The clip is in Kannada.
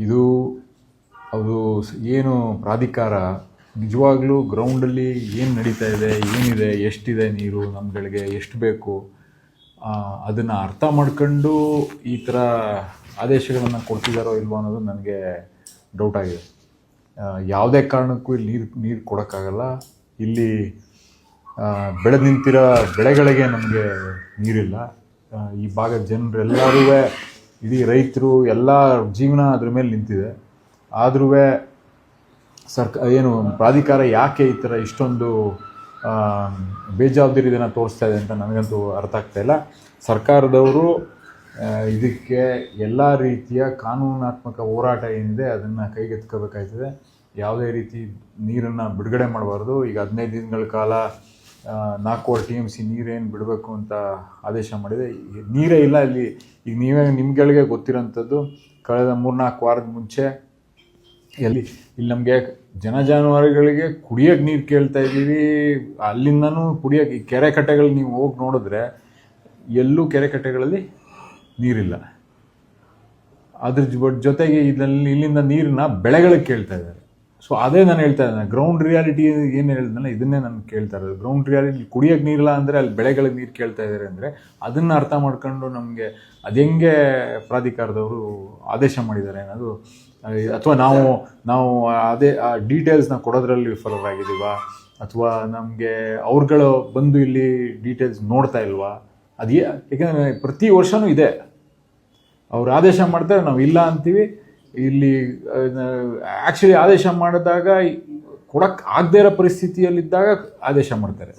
ಇದು ಅದು ಏನು ಪ್ರಾಧಿಕಾರ ನಿಜವಾಗ್ಲೂ ಗ್ರೌಂಡಲ್ಲಿ ಏನು ನಡೀತಾ ಇದೆ, ಏನಿದೆ, ಎಷ್ಟಿದೆ ನೀರು, ನಮ್ಗಳಿಗೆ ಎಷ್ಟು ಬೇಕು, ಅದನ್ನು ಅರ್ಥ ಮಾಡ್ಕೊಂಡು ಈ ಥರ ಆದೇಶಗಳನ್ನು ಕೊಡ್ತಿದ್ದಾರೋ ಇಲ್ವೋ ಅನ್ನೋದು ನನಗೆ ಡೌಟ್ ಆಗಿದೆ. ಯಾವುದೇ ಕಾರಣಕ್ಕೂ ಇಲ್ಲಿ ನೀರು ಕೊಡೋಕ್ಕಾಗಲ್ಲ. ಇಲ್ಲಿ ಬೆಳೆದು ನಿಂತಿರೋ ಬೆಳೆಗಳಿಗೆ ನಮಗೆ ನೀರಿಲ್ಲ. ಈ ಭಾಗದ ಜನರೆಲ್ಲರೂ, ಇಡೀ ರೈತರು ಎಲ್ಲ ಜೀವನ ಅದ್ರ ಮೇಲೆ ನಿಂತಿದೆ. ಆದ್ರೂ ಏನು ಪ್ರಾಧಿಕಾರ ಯಾಕೆ ಈ ಥರ ಇಷ್ಟೊಂದು ಬೇಜವಾಬ್ದಾರಿಯನ್ನು ತೋರಿಸ್ತಾ ಇದೆ ಅಂತ ನನಗಂತೂ ಅರ್ಥ ಆಗ್ತಾಯಿಲ್ಲ. ಸರ್ಕಾರದವರು ಇದಕ್ಕೆ ಎಲ್ಲ ರೀತಿಯ ಕಾನೂನಾತ್ಮಕ ಹೋರಾಟ ಏನಿದೆ ಅದನ್ನು ಕೈಗೆತ್ಕೋಬೇಕಾಗ್ತದೆ. ಯಾವುದೇ ರೀತಿ ನೀರನ್ನು ಬಿಡುಗಡೆ ಮಾಡಬಾರ್ದು. ಈಗ 15 ದಿನಗಳ ಕಾಲ 4 TMC ನೀರೇನು ಬಿಡಬೇಕು ಅಂತ ಆದೇಶ ಮಾಡಿದೆ. ನೀರೇ ಇಲ್ಲ ಇಲ್ಲಿ. ಈಗ ನಿಮ್ಗಳಿಗೆ ಗೊತ್ತಿರೋಂಥದ್ದು, ಕಳೆದ 3-4 ವಾರದ ಮುಂಚೆ ಇಲ್ಲಿ ನಮಗೆ ಜಾನುವಾರುಗಳಿಗೆ ಕುಡಿಯೋಕ್ಕೆ ನೀರು ಕೇಳ್ತಾ ಇದ್ದೀವಿ. ಅಲ್ಲಿಂದನೂ ಕುಡಿಯೋಕ್ಕೆ ಈ ಕೆರೆ ಕಟ್ಟೆಗಳು ನೀವು ಹೋಗಿ ನೋಡಿದ್ರೆ ಎಲ್ಲೂ ಕೆರೆ ಕಟ್ಟೆಗಳಲ್ಲಿ ನೀರಿಲ್ಲ. ಅದ್ರ ಜೊತೆಗೆ ಇಲ್ಲಿಂದ ನೀರನ್ನ ಬೆಳೆಗಳಿಗೆ ಕೇಳ್ತಾ ಇದ್ದಾರೆ. ಸೊ ಅದೇ ನಾನು ಹೇಳ್ತಾ ಇದ್ದೇನೆ, ಗ್ರೌಂಡ್ ರಿಯಾಲಿಟಿ ಏನು ಹೇಳಿದ್ನಲ್ಲ ಇದನ್ನೇ ನಾನು ಕೇಳ್ತಾ ಇರೋದು. ಗ್ರೌಂಡ್ ರಿಯಾಲಿಟಿ ಕುಡಿಯೋಕ್ಕೆ ನೀರಿಲ್ಲ ಅಂದರೆ ಅಲ್ಲಿ ಬೆಳೆಗಳಿಗೆ ನೀರು ಕೇಳ್ತಾ ಇದ್ದಾರೆ ಅಂದರೆ ಅದನ್ನು ಅರ್ಥ ಮಾಡ್ಕೊಂಡು ನಮಗೆ ಅದು ಹೆಂಗೆ ಪ್ರಾಧಿಕಾರದವರು ಆದೇಶ ಮಾಡಿದ್ದಾರೆ ಅನ್ನೋದು, ಅಥವಾ ನಾವು ಅದೇ ಆ ಡೀಟೇಲ್ಸ್ನ ಕೊಡೋದ್ರಲ್ಲಿ ವಿಫಲರಾಗಿದ್ದೀವ, ಅಥವಾ ನಮಗೆ ಅವ್ರುಗಳು ಬಂದು ಇಲ್ಲಿ ಡೀಟೇಲ್ಸ್ ನೋಡ್ತಾ ಇಲ್ವಾ? ಯಾಕೆಂದರೆ ಪ್ರತಿ ವರ್ಷವೂ ಇದೆ, ಅವ್ರು ಆದೇಶ ಮಾಡ್ತಾರೆ, ನಾವು ಇಲ್ಲ ಅಂತೀವಿ. ಇಲ್ಲಿ ಆ್ಯಕ್ಚುಲಿ ಆದೇಶ ಮಾಡಿದಾಗ ಕೊಡಕ್ಕೆ ಆಗದೇ ಇರೋ ಪರಿಸ್ಥಿತಿಯಲ್ಲಿದ್ದಾಗ ಆದೇಶ ಮಾಡ್ತಾರೆ.